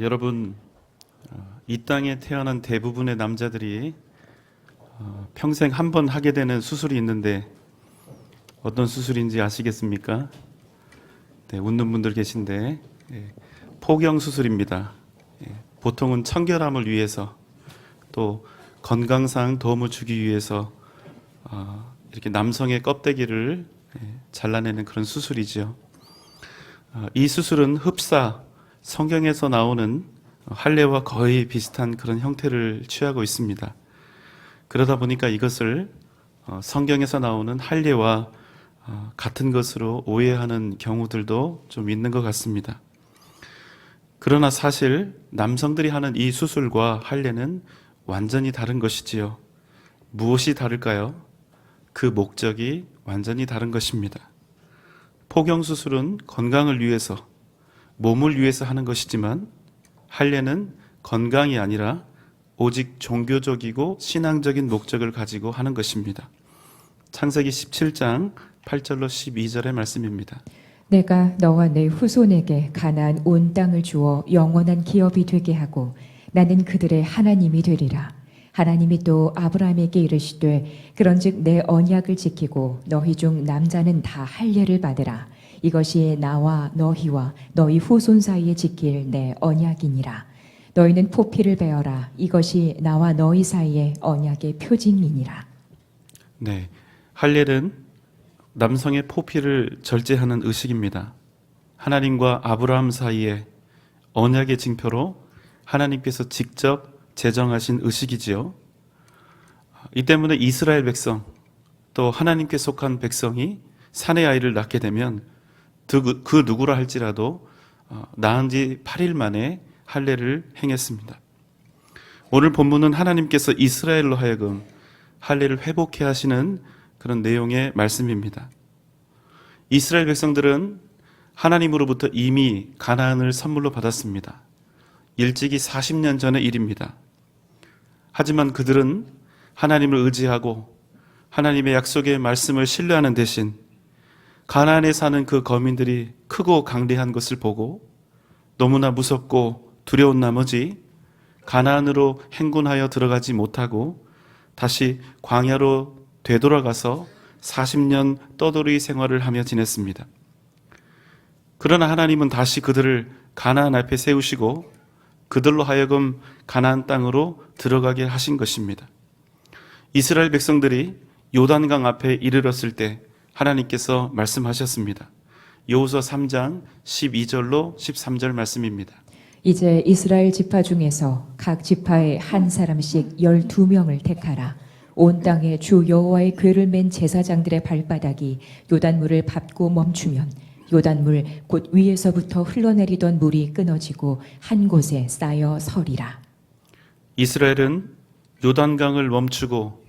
여러분, 이 땅에 태어난 대부분의 남자들이 평생 한 번 하게 되는 수술이 있는데 어떤 수술인지 아시겠습니까? 네, 웃는 분들 계신데 포경 수술입니다. 보통은 청결함을 위해서 또 건강상 도움을 주기 위해서 이렇게 남성의 껍데기를 잘라내는 그런 수술이죠. 이 수술은 흡사, 성경에서 나오는 할례와 거의 비슷한 그런 형태를 취하고 있습니다. 그러다 보니까 이것을 성경에서 나오는 할례와 같은 것으로 오해하는 경우들도 좀 있는 것 같습니다. 그러나 사실 남성들이 하는 이 수술과 할례는 완전히 다른 것이지요. 무엇이 다를까요? 그 목적이 완전히 다른 것입니다. 포경수술은 건강을 위해서, 몸을 위해서 하는 것이지만 할례는 건강이 아니라 오직 종교적이고 신앙적인 목적을 가지고 하는 것입니다. 창세기 17장 8절로 12절의 말씀입니다. 내가 너와 내 후손에게 가나안 온 땅을 주어 영원한 기업이 되게 하고 나는 그들의 하나님이 되리라. 하나님이 또 아브라함에게 이르시되 그런즉 내 언약을 지키고 너희 중 남자는 다 할례를 받으라. 이것이 나와 너희와 너희 후손 사이에 지킬 내 언약이니라. 너희는 포피를 베어라. 이것이 나와 너희 사이의 언약의 표징이니라. 네, 할례는 남성의 포피를 절제하는 의식입니다. 하나님과 아브라함 사이에 언약의 징표로 하나님께서 직접 제정하신 의식이지요. 이 때문에 이스라엘 백성, 또 하나님께 속한 백성이 사내 아이를 낳게 되면 그 누구라 할지라도 낳은 지 8일 만에 할례를 행했습니다. 오늘 본문은 하나님께서 이스라엘로 하여금 할례를 회복해 하시는 그런 내용의 말씀입니다. 이스라엘 백성들은 하나님으로부터 이미 가나안을 선물로 받았습니다. 일찍이 40년 전의 일입니다. 하지만 그들은 하나님을 의지하고 하나님의 약속의 말씀을 신뢰하는 대신 가나안에 사는 그 거민들이 크고 강대한 것을 보고 너무나 무섭고 두려운 나머지 가나안으로 행군하여 들어가지 못하고 다시 광야로 되돌아가서 40년 떠돌이 생활을 하며 지냈습니다. 그러나 하나님은 다시 그들을 가나안 앞에 세우시고 그들로 하여금 가나안 땅으로 들어가게 하신 것입니다. 이스라엘 백성들이 요단강 앞에 이르렀을 때 하나님께서 말씀하셨습니다. 여호수아 3장 12절로 13절 말씀입니다. 이제 이스라엘 지파 중에서 각 지파에 한 사람씩 12명을 택하라. 온 땅에 주 여호와의 궤를 맨 제사장들의 발바닥이 요단물을 밟고 멈추면 요단물 곧 위에서부터 흘러내리던 물이 끊어지고 한 곳에 쌓여 서리라. 이스라엘은 요단강을 멈추고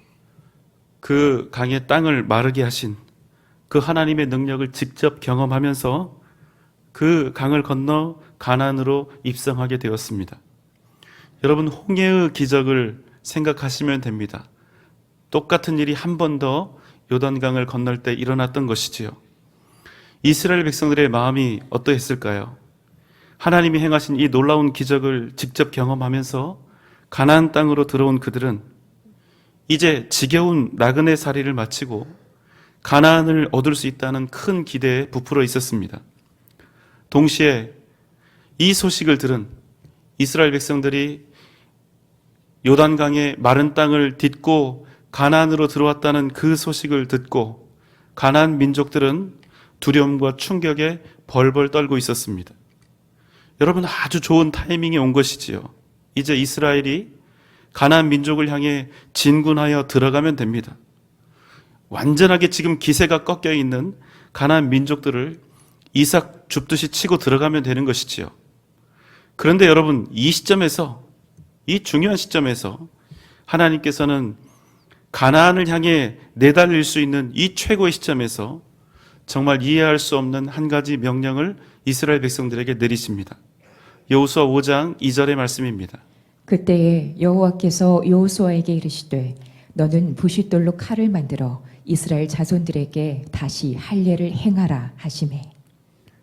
그 강의 땅을 마르게 하신 그 하나님의 능력을 직접 경험하면서 그 강을 건너 가나안으로 입성하게 되었습니다. 여러분, 홍해의 기적을 생각하시면 됩니다. 똑같은 일이 한 번 더 요단강을 건널 때 일어났던 것이지요. 이스라엘 백성들의 마음이 어떠했을까요? 하나님이 행하신 이 놀라운 기적을 직접 경험하면서 가나안 땅으로 들어온 그들은 이제 지겨운 나그네 살이를 마치고 가나안을 얻을 수 있다는 큰 기대에 부풀어 있었습니다. 동시에 이 소식을 들은 이스라엘 백성들이 요단강의 마른 땅을 딛고 가나안으로 들어왔다는 그 소식을 듣고 가나안 민족들은 두려움과 충격에 벌벌 떨고 있었습니다. 여러분, 아주 좋은 타이밍에 온 것이지요. 이제 이스라엘이 가나안 민족을 향해 진군하여 들어가면 됩니다. 완전하게 지금 기세가 꺾여 있는 가나안 민족들을 이삭 줍듯이 치고 들어가면 되는 것이지요. 그런데 여러분, 이 시점에서, 이 중요한 시점에서 하나님께서는 가나안을 향해 내달릴 수 있는 이 최고의 시점에서 정말 이해할 수 없는 한 가지 명령을 이스라엘 백성들에게 내리십니다. 여호수아 5장 2절의 말씀입니다. 그때에 여호와께서 여호수아에게 이르시되 너는 부싯돌로 칼을 만들어 이스라엘 자손들에게 다시 할례를 행하라 하시매.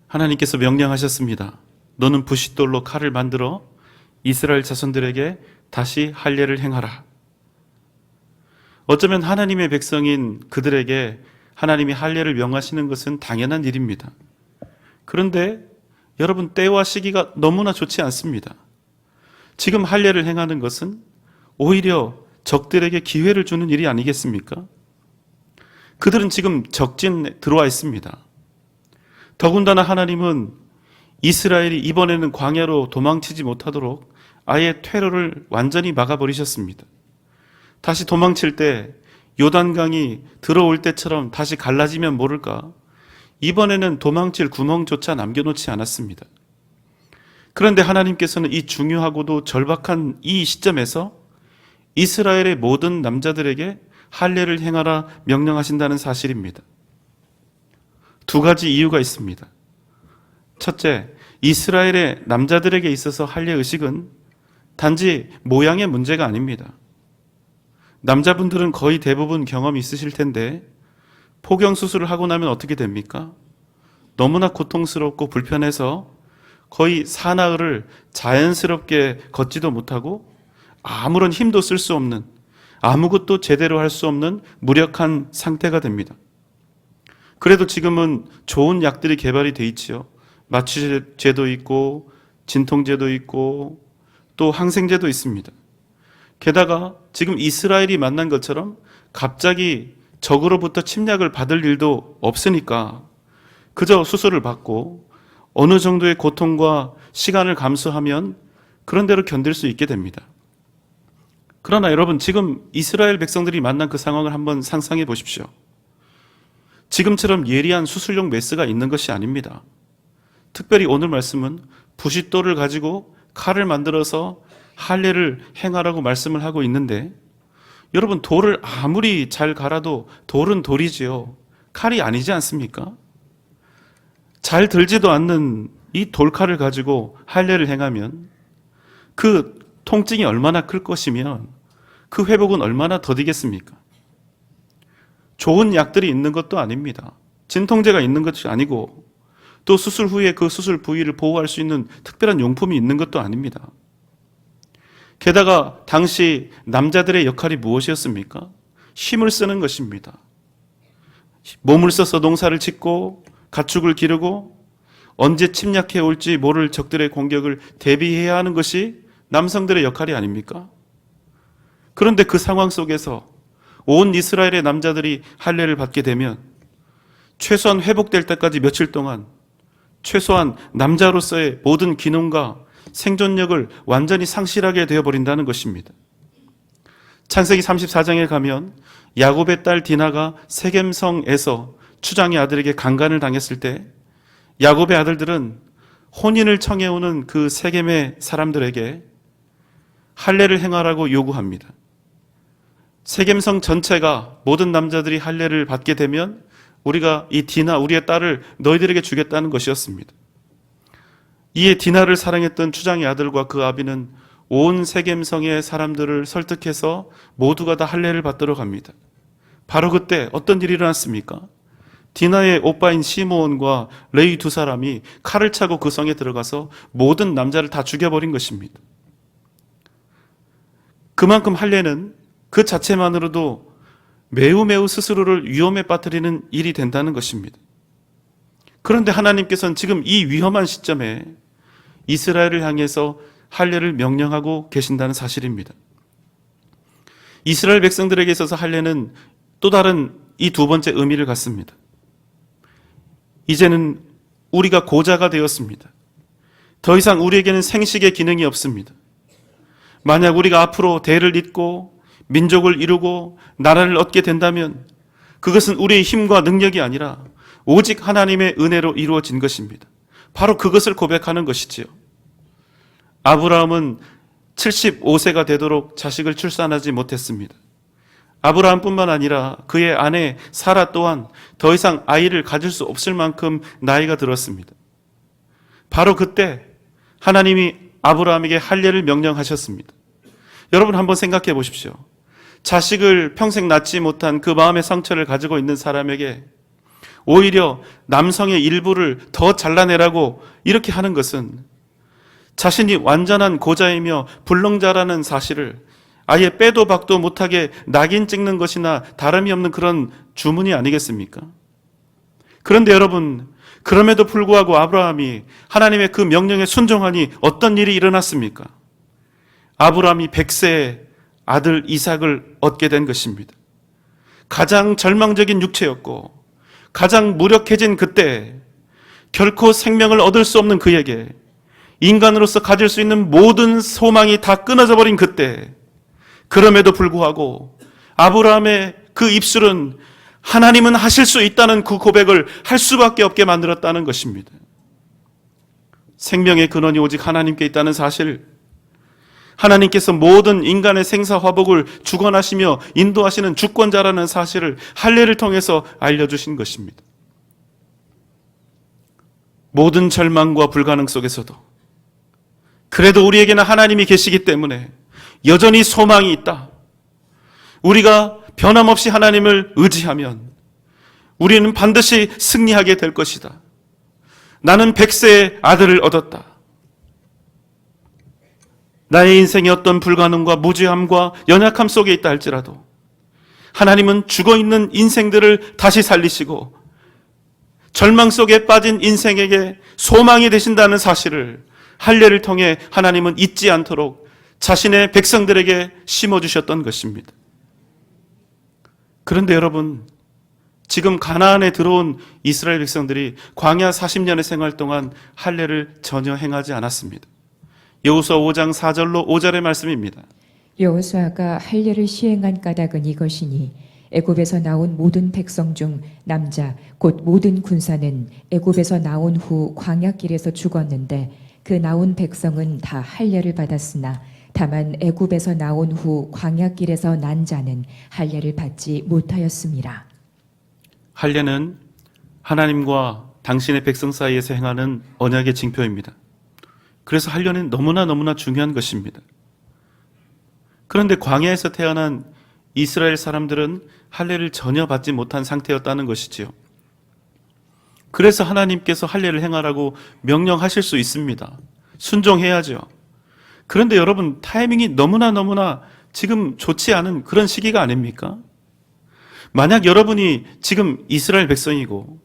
하나님께서 명령하셨습니다. 너는 부싯돌로 칼을 만들어 이스라엘 자손들에게 다시 할례를 행하라. 어쩌면 하나님의 백성인 그들에게 하나님이 할례를 명하시는 것은 당연한 일입니다. 그런데 여러분, 때와 시기가 너무나 좋지 않습니다. 지금 할례를 행하는 것은 오히려 적들에게 기회를 주는 일이 아니겠습니까? 그들은 지금 적진에 들어와 있습니다. 더군다나 하나님은 이스라엘이 이번에는 광야로 도망치지 못하도록 아예 퇴로를 완전히 막아버리셨습니다. 다시 도망칠 때 요단강이 들어올 때처럼 다시 갈라지면 모를까, 이번에는 도망칠 구멍조차 남겨놓지 않았습니다. 그런데 하나님께서는 이 중요하고도 절박한 이 시점에서 이스라엘의 모든 남자들에게 할례를 행하라 명령하신다는 사실입니다. 두 가지 이유가 있습니다. 첫째, 이스라엘의 남자들에게 있어서 할례 의식은 단지 모양의 문제가 아닙니다. 남자분들은 거의 대부분 경험이 있으실 텐데 포경 수술을 하고 나면 어떻게 됩니까? 너무나 고통스럽고 불편해서 거의 사나흘을 자연스럽게 걷지도 못하고 아무런 힘도 쓸 수 없는, 아무것도 제대로 할 수 없는 무력한 상태가 됩니다. 그래도 지금은 좋은 약들이 개발이 돼 있지요. 마취제도 있고 진통제도 있고 또 항생제도 있습니다. 게다가 지금 이스라엘이 만난 것처럼 갑자기 적으로부터 침략을 받을 일도 없으니까 그저 수술을 받고 어느 정도의 고통과 시간을 감수하면 그런 대로 견딜 수 있게 됩니다. 그러나 여러분, 지금 이스라엘 백성들이 만난 그 상황을 한번 상상해 보십시오. 지금처럼 예리한 수술용 메스가 있는 것이 아닙니다. 특별히 오늘 말씀은 부싯돌을 가지고 칼을 만들어서 할례를 행하라고 말씀을 하고 있는데, 여러분, 돌을 아무리 잘 갈아도 돌은 돌이지요. 칼이 아니지 않습니까? 잘 들지도 않는 이 돌칼을 가지고 할례를 행하면 그 통증이 얼마나 클 것이면 그 회복은 얼마나 더디겠습니까? 좋은 약들이 있는 것도 아닙니다. 진통제가 있는 것이 아니고 또 수술 후에 그 수술 부위를 보호할 수 있는 특별한 용품이 있는 것도 아닙니다. 게다가 당시 남자들의 역할이 무엇이었습니까? 힘을 쓰는 것입니다. 몸을 써서 농사를 짓고 가축을 기르고 언제 침략해 올지 모를 적들의 공격을 대비해야 하는 것이 남성들의 역할이 아닙니까? 그런데 그 상황 속에서 온 이스라엘의 남자들이 할례를 받게 되면 최소한 회복될 때까지 며칠 동안 최소한 남자로서의 모든 기능과 생존력을 완전히 상실하게 되어버린다는 것입니다. 창세기 34장에 가면 야곱의 딸 디나가 세겜성에서 추장의 아들에게 강간을 당했을 때 야곱의 아들들은 혼인을 청해오는 그 세겜의 사람들에게 할례를 행하라고 요구합니다. 세겜성 전체가 모든 남자들이 할례를 받게 되면 우리가 이 디나, 우리의 딸을 너희들에게 주겠다는 것이었습니다. 이에 디나를 사랑했던 추장의 아들과 그 아비는 온 세겜성의 사람들을 설득해서 모두가 다 할례를 받도록 합니다. 바로 그때 어떤 일이 일어났습니까? 디나의 오빠인 시므온과 레위 두 사람이 칼을 차고 그 성에 들어가서 모든 남자를 다 죽여버린 것입니다. 그만큼 할례는 그 자체만으로도 매우 스스로를 위험에 빠뜨리는 일이 된다는 것입니다. 그런데 하나님께서는 지금 이 위험한 시점에 이스라엘을 향해서 할례를 명령하고 계신다는 사실입니다. 이스라엘 백성들에게 있어서 할례는 또 다른 이 두 번째 의미를 갖습니다. 이제는 우리가 고자가 되었습니다. 더 이상 우리에게는 생식의 기능이 없습니다. 만약 우리가 앞으로 대를 잇고 민족을 이루고 나라를 얻게 된다면 그것은 우리의 힘과 능력이 아니라 오직 하나님의 은혜로 이루어진 것입니다. 바로 그것을 고백하는 것이지요. 아브라함은 75세가 되도록 자식을 출산하지 못했습니다. 아브라함뿐만 아니라 그의 아내 사라 또한 더 이상 아이를 가질 수 없을 만큼 나이가 들었습니다. 바로 그때 하나님이 아브라함에게 할례를 명령하셨습니다. 여러분 한번 생각해 보십시오. 자식을 평생 낳지 못한 그 마음의 상처를 가지고 있는 사람에게 오히려 남성의 일부를 더 잘라내라고 이렇게 하는 것은 자신이 완전한 고자이며 불능자라는 사실을 아예 빼도 박도 못하게 낙인 찍는 것이나 다름이 없는 그런 주문이 아니겠습니까? 그런데 여러분, 그럼에도 불구하고 아브라함이 하나님의 그 명령에 순종하니 어떤 일이 일어났습니까? 아브라함이 100세의 아들 이삭을 얻게 된 것입니다. 가장 절망적인 육체였고 가장 무력해진 그때 결코 생명을 얻을 수 없는 그에게 인간으로서 가질 수 있는 모든 소망이 다 끊어져 버린 그때, 그럼에도 불구하고 아브라함의 그 입술은 하나님은 하실 수 있다는 그 고백을 할 수밖에 없게 만들었다는 것입니다. 생명의 근원이 오직 하나님께 있다는 사실, 하나님께서 모든 인간의 생사화복을 주관하시며 인도하시는 주권자라는 사실을 할례를 통해서 알려주신 것입니다. 모든 절망과 불가능 속에서도 그래도 우리에게는 하나님이 계시기 때문에 여전히 소망이 있다. 우리가 변함없이 하나님을 의지하면 우리는 반드시 승리하게 될 것이다. 나는 100세의 아들을 얻었다. 나의 인생의 어떤 불가능과 무지함과 연약함 속에 있다 할지라도 하나님은 죽어있는 인생들을 다시 살리시고 절망 속에 빠진 인생에게 소망이 되신다는 사실을 할례를 통해 하나님은 잊지 않도록 자신의 백성들에게 심어주셨던 것입니다. 그런데 여러분, 지금 가나안에 들어온 이스라엘 백성들이 광야 40년의 생활 동안 할례를 전혀 행하지 않았습니다. 여호수아 5장 4절로 5절의 말씀입니다. 여호수아가 할례를 시행한 까닭은 이것이니 애굽에서 나온 모든 백성 중 남자 곧 모든 군사는 애굽에서 나온 후 광야길에서 죽었는데 그 나온 백성은 다 할례를 받았으나 다만 애굽에서 나온 후 광야길에서 난 자는 할례를 받지 못하였습니다. 할례는 하나님과 당신의 백성 사이에서 행하는 언약의 징표입니다. 그래서 할례는 너무나 중요한 것입니다. 그런데 광야에서 태어난 이스라엘 사람들은 할례를 전혀 받지 못한 상태였다는 것이지요. 그래서 하나님께서 할례를 행하라고 명령하실 수 있습니다. 순종해야죠. 그런데 여러분, 타이밍이 너무나 지금 좋지 않은 그런 시기가 아닙니까? 만약 여러분이 지금 이스라엘 백성이고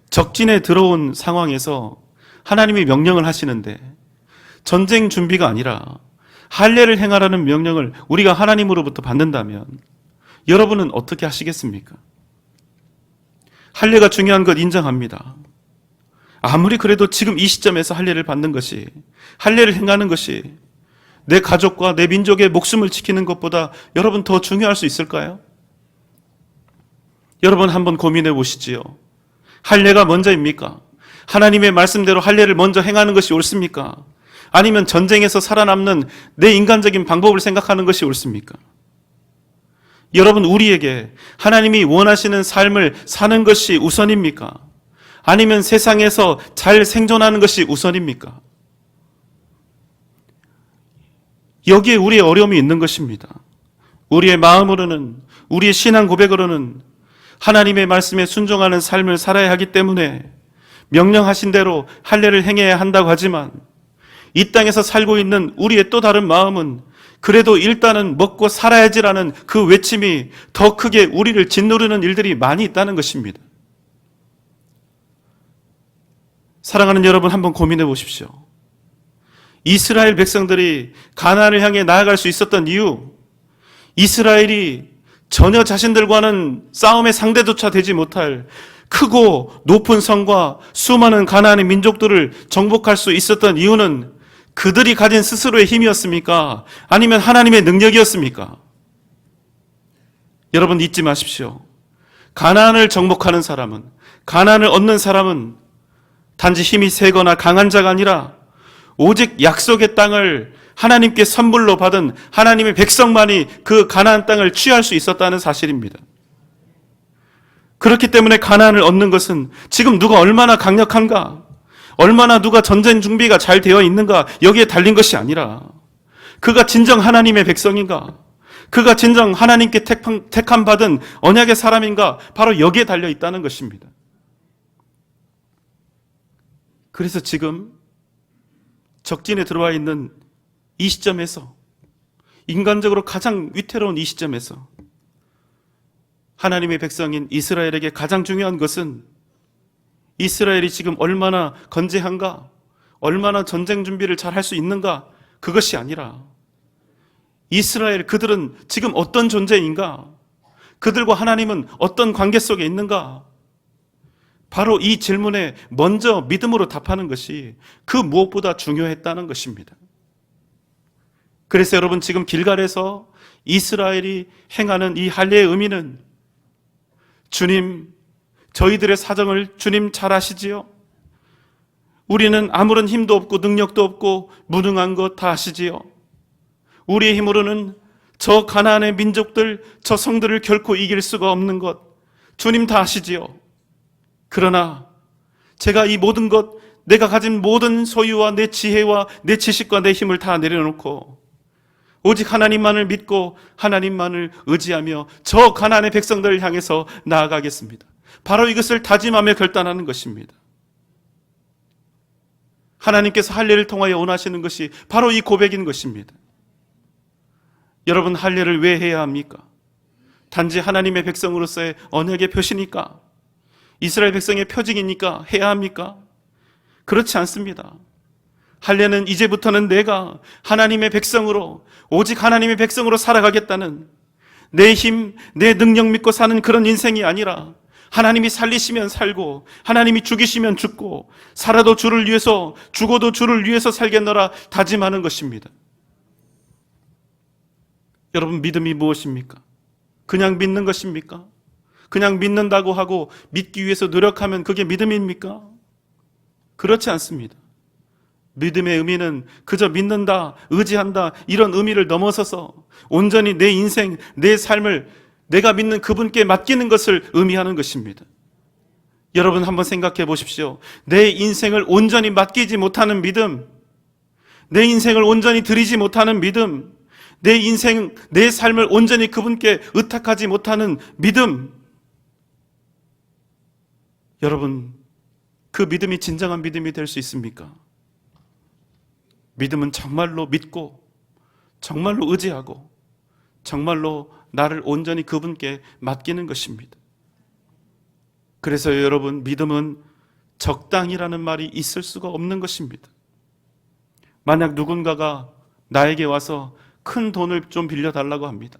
적진에 들어온 상황에서 하나님이 명령을 하시는데 전쟁 준비가 아니라 할례를 행하라는 명령을 우리가 하나님으로부터 받는다면 여러분은 어떻게 하시겠습니까? 할례가 중요한 것 인정합니다. 아무리 그래도 지금 이 시점에서 할례를 받는 것이, 할례를 행하는 것이 내 가족과 내 민족의 목숨을 지키는 것보다 여러분 더 중요할 수 있을까요? 여러분 한번 고민해 보시지요. 할례가 먼저입니까? 하나님의 말씀대로 할례를 먼저 행하는 것이 옳습니까? 아니면 전쟁에서 살아남는 내 인간적인 방법을 생각하는 것이 옳습니까? 여러분, 우리에게 하나님이 원하시는 삶을 사는 것이 우선입니까? 아니면 세상에서 잘 생존하는 것이 우선입니까? 여기에 우리의 어려움이 있는 것입니다. 우리의 마음으로는, 우리의 신앙 고백으로는 하나님의 말씀에 순종하는 삶을 살아야 하기 때문에 명령하신 대로 할례를 행해야 한다고 하지만 이 땅에서 살고 있는 우리의 또 다른 마음은 그래도 일단은 먹고 살아야지라는 그 외침이 더 크게 우리를 짓누르는 일들이 많이 있다는 것입니다. 사랑하는 여러분, 한번 고민해 보십시오. 이스라엘 백성들이 가나안을 향해 나아갈 수 있었던 이유, 이스라엘이 전혀 자신들과는 싸움의 상대조차 되지 못할 크고 높은 성과 수많은 가나안의 민족들을 정복할 수 있었던 이유는 그들이 가진 스스로의 힘이었습니까? 아니면 하나님의 능력이었습니까? 여러분 잊지 마십시오. 가나안을 정복하는 사람은, 가나안을 얻는 사람은 단지 힘이 세거나 강한 자가 아니라 오직 약속의 땅을 하나님께 선물로 받은 하나님의 백성만이 그 가나안 땅을 취할 수 있었다는 사실입니다. 그렇기 때문에 가나안을 얻는 것은 지금 누가 얼마나 강력한가, 얼마나 누가 전쟁 준비가 잘 되어 있는가 여기에 달린 것이 아니라 그가 진정 하나님의 백성인가, 그가 진정 하나님께 택함 받은 언약의 사람인가, 바로 여기에 달려 있다는 것입니다. 그래서 지금 적진에 들어와 있는 이 시점에서, 인간적으로 가장 위태로운 이 시점에서 하나님의 백성인 이스라엘에게 가장 중요한 것은 이스라엘이 지금 얼마나 건재한가, 얼마나 전쟁 준비를 잘 할 수 있는가, 그것이 아니라 이스라엘, 그들은 지금 어떤 존재인가, 그들과 하나님은 어떤 관계 속에 있는가, 바로 이 질문에 먼저 믿음으로 답하는 것이 그 무엇보다 중요했다는 것입니다. 그래서 여러분, 지금 길갈에서 이스라엘이 행하는 이 할례의 의미는, 주님, 저희들의 사정을 주님 잘 아시지요? 우리는 아무런 힘도 없고 능력도 없고 무능한 것 다 아시지요? 우리의 힘으로는 저 가나안의 민족들, 저 성들을 결코 이길 수가 없는 것 주님 다 아시지요? 그러나 제가 이 모든 것, 내가 가진 모든 소유와 내 지혜와 내 지식과 내 힘을 다 내려놓고 오직 하나님만을 믿고 하나님만을 의지하며 저 가나안의 백성들을 향해서 나아가겠습니다. 바로 이것을 다짐하며 결단하는 것입니다. 하나님께서 할례를 통하여 원하시는 것이 바로 이 고백인 것입니다. 여러분, 할례를 왜 해야 합니까? 단지 하나님의 백성으로서의 언약의 표시니까? 이스라엘 백성의 표징이니까 해야 합니까? 그렇지 않습니다. 할례는 이제부터는 내가 하나님의 백성으로, 오직 하나님의 백성으로 살아가겠다는, 내 힘, 내 능력 믿고 사는 그런 인생이 아니라 하나님이 살리시면 살고 하나님이 죽이시면 죽고 살아도 주를 위해서 죽어도 주를 위해서 살겠노라 다짐하는 것입니다. 여러분, 믿음이 무엇입니까? 그냥 믿는 것입니까? 그냥 믿는다고 하고 믿기 위해서 노력하면 그게 믿음입니까? 그렇지 않습니다. 믿음의 의미는 그저 믿는다, 의지한다, 이런 의미를 넘어서서 온전히 내 인생, 내 삶을 내가 믿는 그분께 맡기는 것을 의미하는 것입니다. 여러분, 한번 생각해 보십시오. 내 인생을 온전히 맡기지 못하는 믿음, 내 인생을 온전히 드리지 못하는 믿음, 내 인생, 내 삶을 온전히 그분께 의탁하지 못하는 믿음, 여러분, 그 믿음이 진정한 믿음이 될 수 있습니까? 믿음은 정말로 믿고, 정말로 의지하고, 정말로 나를 온전히 그분께 맡기는 것입니다. 그래서 여러분, 믿음은 적당이라는 말이 있을 수가 없는 것입니다. 만약 누군가가 나에게 와서 큰 돈을 좀 빌려달라고 합니다.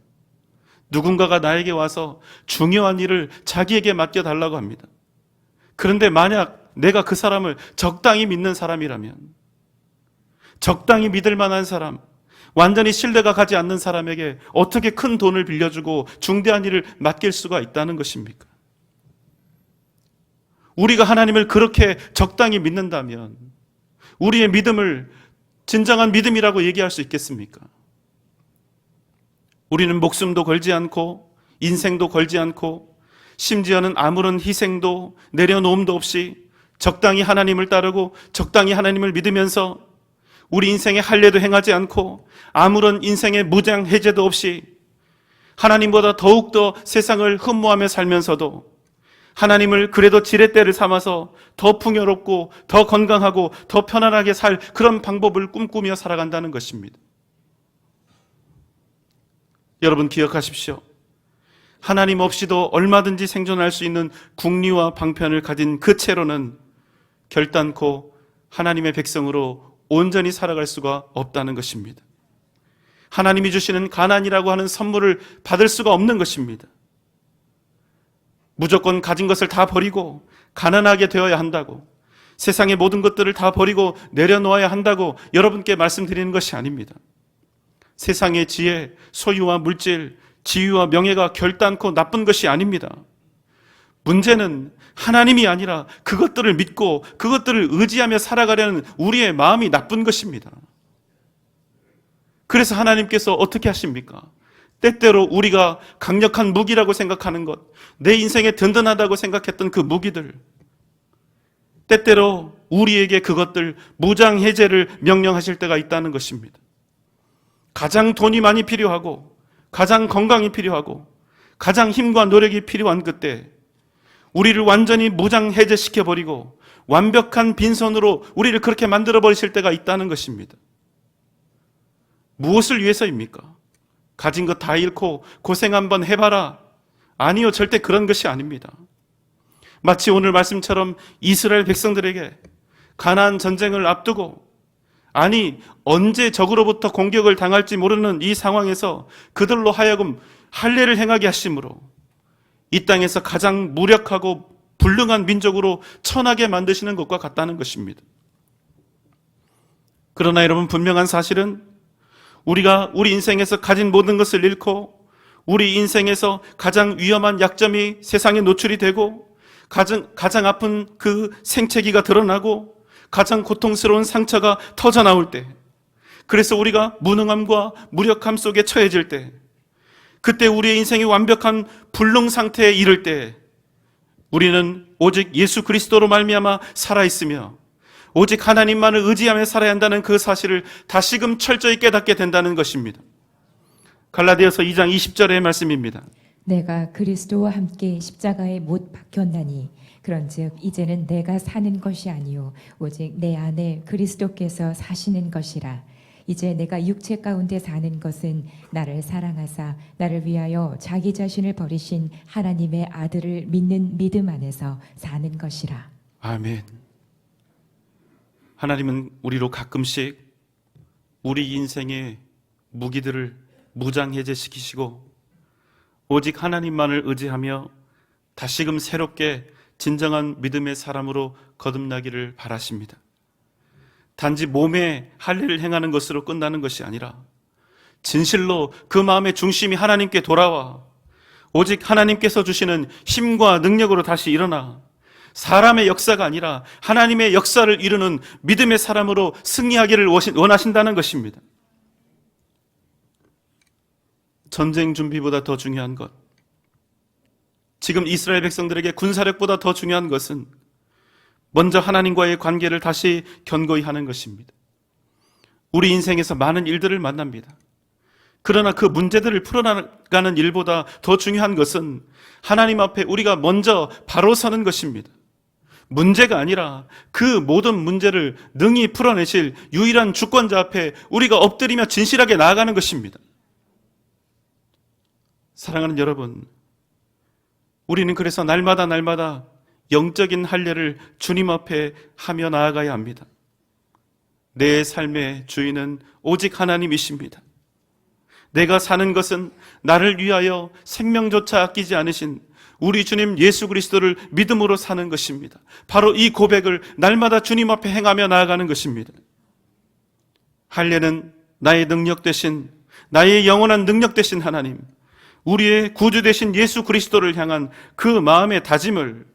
누군가가 나에게 와서 중요한 일을 자기에게 맡겨달라고 합니다. 그런데 만약 내가 그 사람을 적당히 믿는 사람이라면, 적당히 믿을 만한 사람, 완전히 신뢰가 가지 않는 사람에게 어떻게 큰 돈을 빌려주고 중대한 일을 맡길 수가 있다는 것입니까? 우리가 하나님을 그렇게 적당히 믿는다면 우리의 믿음을 진정한 믿음이라고 얘기할 수 있겠습니까? 우리는 목숨도 걸지 않고 인생도 걸지 않고 심지어는 아무런 희생도 내려놓음도 없이 적당히 하나님을 따르고 적당히 하나님을 믿으면서 우리 인생의 할례도 행하지 않고 아무런 인생의 무장 해제도 없이 하나님보다 더욱더 세상을 흠모하며 살면서도 하나님을 그래도 지렛대를 삼아서 더 풍요롭고 더 건강하고 더 편안하게 살 그런 방법을 꿈꾸며 살아간다는 것입니다. 여러분, 기억하십시오. 하나님 없이도 얼마든지 생존할 수 있는 국리와 방편을 가진 그 채로는 결단코 하나님의 백성으로 온전히 살아갈 수가 없다는 것입니다. 하나님이 주시는 가난이라고 하는 선물을 받을 수가 없는 것입니다. 무조건 가진 것을 다 버리고 가난하게 되어야 한다고, 세상의 모든 것들을 다 버리고 내려놓아야 한다고 여러분께 말씀드리는 것이 아닙니다. 세상의 지혜, 소유와 물질, 지위와 명예가 결단코 나쁜 것이 아닙니다. 문제는 하나님이 아니라 그것들을 믿고 그것들을 의지하며 살아가려는 우리의 마음이 나쁜 것입니다. 그래서 하나님께서 어떻게 하십니까? 때때로 우리가 강력한 무기라고 생각하는 것, 내 인생에 든든하다고 생각했던 그 무기들, 때때로 우리에게 그것들 무장 해제를 명령하실 때가 있다는 것입니다. 가장 돈이 많이 필요하고 가장 건강이 필요하고 가장 힘과 노력이 필요한 그때 우리를 완전히 무장 해제시켜버리고 완벽한 빈손으로 우리를 그렇게 만들어 버리실 때가 있다는 것입니다. 무엇을 위해서입니까? 가진 것 다 잃고 고생 한번 해봐라. 아니요, 절대 그런 것이 아닙니다. 마치 오늘 말씀처럼 이스라엘 백성들에게 가나안 전쟁을 앞두고, 아니 언제 적으로부터 공격을 당할지 모르는 이 상황에서 그들로 하여금 할례를 행하게 하심으로 이 땅에서 가장 무력하고 불능한 민족으로 천하게 만드시는 것과 같다는 것입니다. 그러나 여러분, 분명한 사실은 우리가 우리 인생에서 가진 모든 것을 잃고 우리 인생에서 가장 위험한 약점이 세상에 노출이 되고 가장 아픈 그 생채기가 드러나고 가장 고통스러운 상처가 터져 나올 때, 그래서 우리가 무능함과 무력함 속에 처해질 때, 그때 우리의 인생이 완벽한 불능 상태에 이를 때 우리는 오직 예수 그리스도로 말미암아 살아있으며 오직 하나님만을 의지하며 살아야 한다는 그 사실을 다시금 철저히 깨닫게 된다는 것입니다. 갈라디아서 2장 20절의 말씀입니다. 내가 그리스도와 함께 십자가에 못 박혔나니 그런즉 이제는 내가 사는 것이 아니요 오직 내 안에 그리스도께서 사시는 것이라. 이제 내가 육체 가운데 사는 것은 나를 사랑하사 나를 위하여 자기 자신을 버리신 하나님의 아들을 믿는 믿음 안에서 사는 것이라. 아멘. 하나님은 우리로 가끔씩 우리 인생의 무기들을 무장해제시키시고 오직 하나님만을 의지하며 다시금 새롭게 진정한 믿음의 사람으로 거듭나기를 바라십니다. 단지 몸에 할례를 행하는 것으로 끝나는 것이 아니라 진실로 그 마음의 중심이 하나님께 돌아와 오직 하나님께서 주시는 힘과 능력으로 다시 일어나 사람의 역사가 아니라 하나님의 역사를 이루는 믿음의 사람으로 승리하기를 원하신다는 것입니다. 전쟁 준비보다 더 중요한 것, 지금 이스라엘 백성들에게 군사력보다 더 중요한 것은 먼저 하나님과의 관계를 다시 견고히 하는 것입니다. 우리 인생에서 많은 일들을 만납니다. 그러나 그 문제들을 풀어나가는 일보다 더 중요한 것은 하나님 앞에 우리가 먼저 바로 서는 것입니다. 문제가 아니라 그 모든 문제를 능히 풀어내실 유일한 주권자 앞에 우리가 엎드리며 진실하게 나아가는 것입니다. 사랑하는 여러분, 우리는 그래서 날마다 영적인 할례를 주님 앞에 하며 나아가야 합니다. 내 삶의 주인은 오직 하나님이십니다. 내가 사는 것은 나를 위하여 생명조차 아끼지 않으신 우리 주님 예수 그리스도를 믿음으로 사는 것입니다. 바로 이 고백을 날마다 주님 앞에 행하며 나아가는 것입니다. 할례는 나의 능력 대신, 나의 영원한 능력 대신 하나님, 우리의 구주 되신 예수 그리스도를 향한 그 마음의 다짐을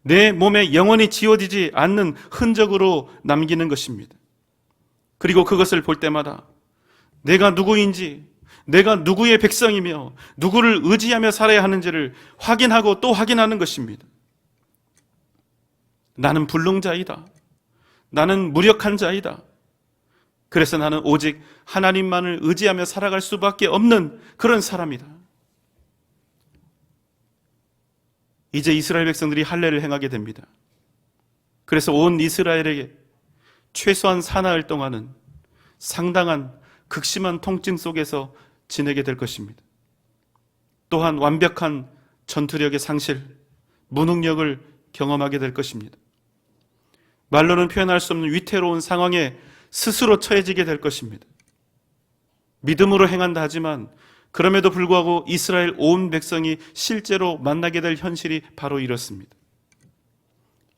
내 몸에 영원히 지워지지 않는 흔적으로 남기는 것입니다. 그리고 그것을 볼 때마다 내가 누구인지, 내가 누구의 백성이며 누구를 의지하며 살아야 하는지를 확인하고 또 확인하는 것입니다. 나는 불능자이다. 나는 무력한 자이다. 그래서 나는 오직 하나님만을 의지하며 살아갈 수밖에 없는 그런 사람이다. 이제 이스라엘 백성들이 할례를 행하게 됩니다. 그래서 온 이스라엘에게 최소한 사나흘 동안은 상당한 극심한 통증 속에서 지내게 될 것입니다. 또한 완벽한 전투력의 상실, 무능력을 경험하게 될 것입니다. 말로는 표현할 수 없는 위태로운 상황에 스스로 처해지게 될 것입니다. 믿음으로 행한다 하지만 그럼에도 불구하고 이스라엘 온 백성이 실제로 만나게 될 현실이 바로 이렇습니다.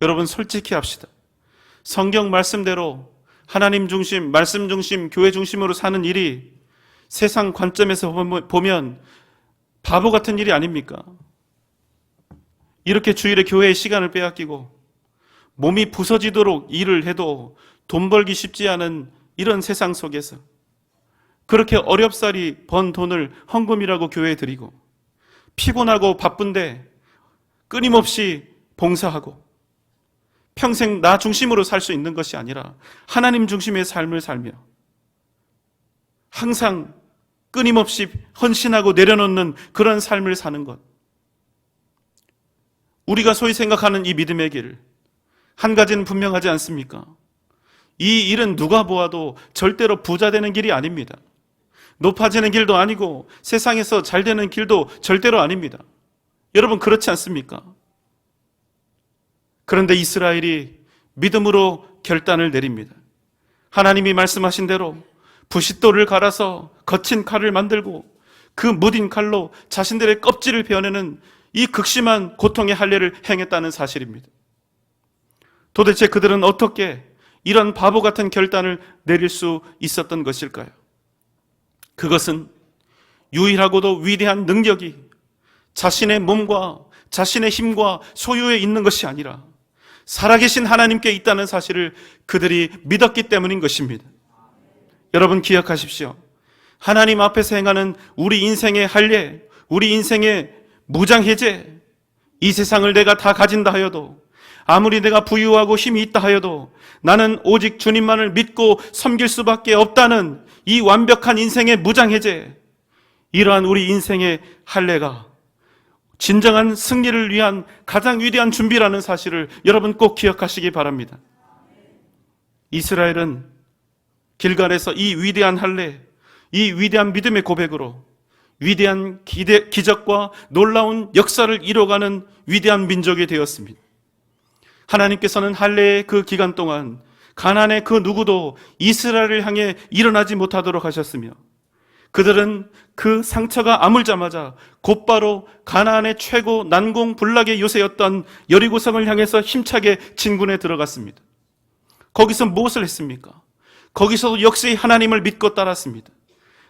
여러분, 솔직히 합시다. 성경 말씀대로 하나님 중심, 말씀 중심, 교회 중심으로 사는 일이 세상 관점에서 보면 바보 같은 일이 아닙니까? 이렇게 주일에 교회의 시간을 빼앗기고 몸이 부서지도록 일을 해도 돈 벌기 쉽지 않은 이런 세상 속에서 그렇게 어렵사리 번 돈을 헌금이라고 교회에 드리고 피곤하고 바쁜데 끊임없이 봉사하고 평생 나 중심으로 살 수 있는 것이 아니라 하나님 중심의 삶을 살며 항상 끊임없이 헌신하고 내려놓는 그런 삶을 사는 것, 우리가 소위 생각하는 이 믿음의 길, 한 가지는 분명하지 않습니까? 이 일은 누가 보아도 절대로 부자 되는 길이 아닙니다. 높아지는 길도 아니고 세상에서 잘 되는 길도 절대로 아닙니다. 여러분, 그렇지 않습니까? 그런데 이스라엘이 믿음으로 결단을 내립니다. 하나님이 말씀하신 대로 부싯돌을 갈아서 거친 칼을 만들고 그 무딘 칼로 자신들의 껍질을 베어내는 이 극심한 고통의 할례를 행했다는 사실입니다. 도대체 그들은 어떻게 이런 바보 같은 결단을 내릴 수 있었던 것일까요? 그것은 유일하고도 위대한 능력이 자신의 몸과 자신의 힘과 소유에 있는 것이 아니라 살아계신 하나님께 있다는 사실을 그들이 믿었기 때문인 것입니다. 여러분, 기억하십시오. 하나님 앞에서 행하는 우리 인생의 할례, 우리 인생의 무장해제, 이 세상을 내가 다 가진다 하여도, 아무리 내가 부유하고 힘이 있다 하여도 나는 오직 주님만을 믿고 섬길 수밖에 없다는 이 완벽한 인생의 무장해제, 이러한 우리 인생의 할례가 진정한 승리를 위한 가장 위대한 준비라는 사실을 여러분 꼭 기억하시기 바랍니다. 이스라엘은 길갈에서 이 위대한 할례, 이 위대한 믿음의 고백으로 위대한 기적과 놀라운 역사를 이뤄가는 위대한 민족이 되었습니다. 하나님께서는 할례의 그 기간 동안 가나안의 그 누구도 이스라엘을 향해 일어나지 못하도록 하셨으며, 그들은 그 상처가 아물자마자 곧바로 가나안의 최고 난공불락의 요새였던 여리고성을 향해서 힘차게 진군에 들어갔습니다. 거기서 무엇을 했습니까? 거기서도 역시 하나님을 믿고 따랐습니다.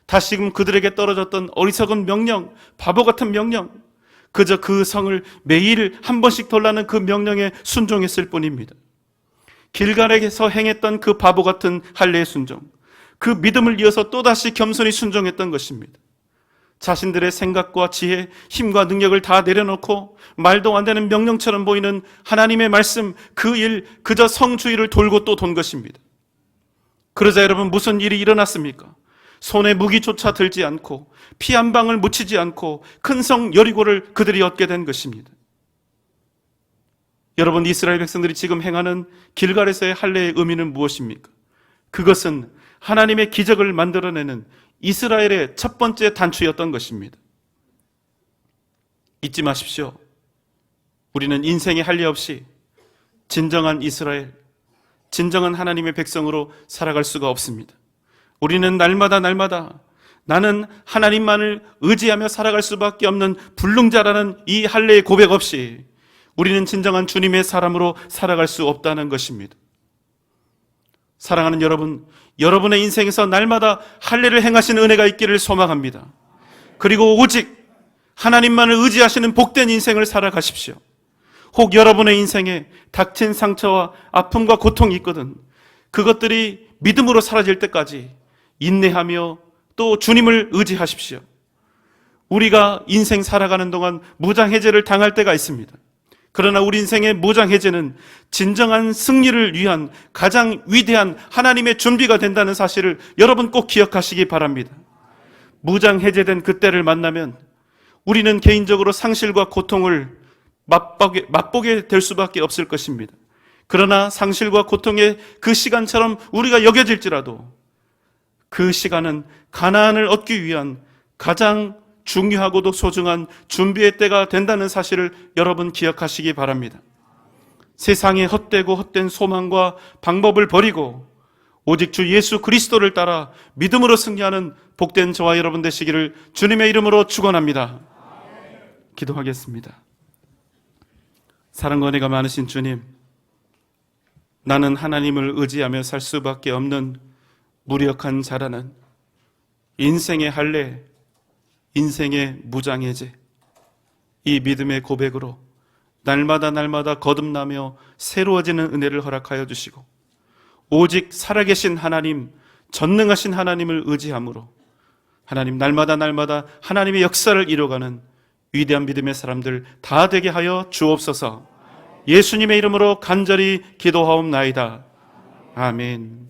다시금 그들에게 떨어졌던 어리석은 명령, 바보 같은 명령, 그저 그 성을 매일 한 번씩 돌라는 그 명령에 순종했을 뿐입니다. 길갈에서 행했던 그 바보 같은 할례의 순종, 그 믿음을 이어서 또다시 겸손히 순종했던 것입니다. 자신들의 생각과 지혜, 힘과 능력을 다 내려놓고 말도 안 되는 명령처럼 보이는 하나님의 말씀, 그 일, 그저 성 주위를 돌고 또 돈 것입니다. 그러자 여러분, 무슨 일이 일어났습니까? 손에 무기조차 들지 않고 피 한 방울 묻히지 않고 큰 성 여리고를 그들이 얻게 된 것입니다. 여러분, 이스라엘 백성들이 지금 행하는 길갈에서의 할례의 의미는 무엇입니까? 그것은 하나님의 기적을 만들어내는 이스라엘의 첫 번째 단추였던 것입니다. 잊지 마십시오. 우리는 인생의 할례 없이 진정한 이스라엘, 진정한 하나님의 백성으로 살아갈 수가 없습니다. 우리는 날마다 나는 하나님만을 의지하며 살아갈 수밖에 없는 불능자라는 이 할례의 고백 없이 우리는 진정한 주님의 사람으로 살아갈 수 없다는 것입니다. 사랑하는 여러분, 여러분의 인생에서 날마다 할례를 행하시는 은혜가 있기를 소망합니다. 그리고 오직 하나님만을 의지하시는 복된 인생을 살아가십시오. 혹 여러분의 인생에 닥친 상처와 아픔과 고통이 있거든 그것들이 믿음으로 사라질 때까지 인내하며 또 주님을 의지하십시오. 우리가 인생 살아가는 동안 무장해제를 당할 때가 있습니다. 그러나 우리 인생의 무장해제는 진정한 승리를 위한 가장 위대한 하나님의 준비가 된다는 사실을 여러분 꼭 기억하시기 바랍니다. 무장해제된 그때를 만나면 우리는 개인적으로 상실과 고통을 맛보게 될 수밖에 없을 것입니다. 그러나 상실과 고통의 그 시간처럼 우리가 여겨질지라도 그 시간은 가나안을 얻기 위한 가장 중요하고도 소중한 준비의 때가 된다는 사실을 여러분 기억하시기 바랍니다. 세상의 헛되고 헛된 소망과 방법을 버리고 오직 주 예수 그리스도를 따라 믿음으로 승리하는 복된 저와 여러분 되시기를 주님의 이름으로 축원합니다. 기도하겠습니다. 사랑과 은혜가 많으신 주님, 나는 하나님을 의지하며 살 수밖에 없는 무력한 자라는 인생의 할례, 인생의 무장해제, 이 믿음의 고백으로 날마다 거듭나며 새로워지는 은혜를 허락하여 주시고 오직 살아계신 하나님, 전능하신 하나님을 의지함으로 하나님 날마다 하나님의 역사를 이뤄가는 위대한 믿음의 사람들 다 되게 하여 주옵소서. 예수님의 이름으로 간절히 기도하옵나이다. 아멘.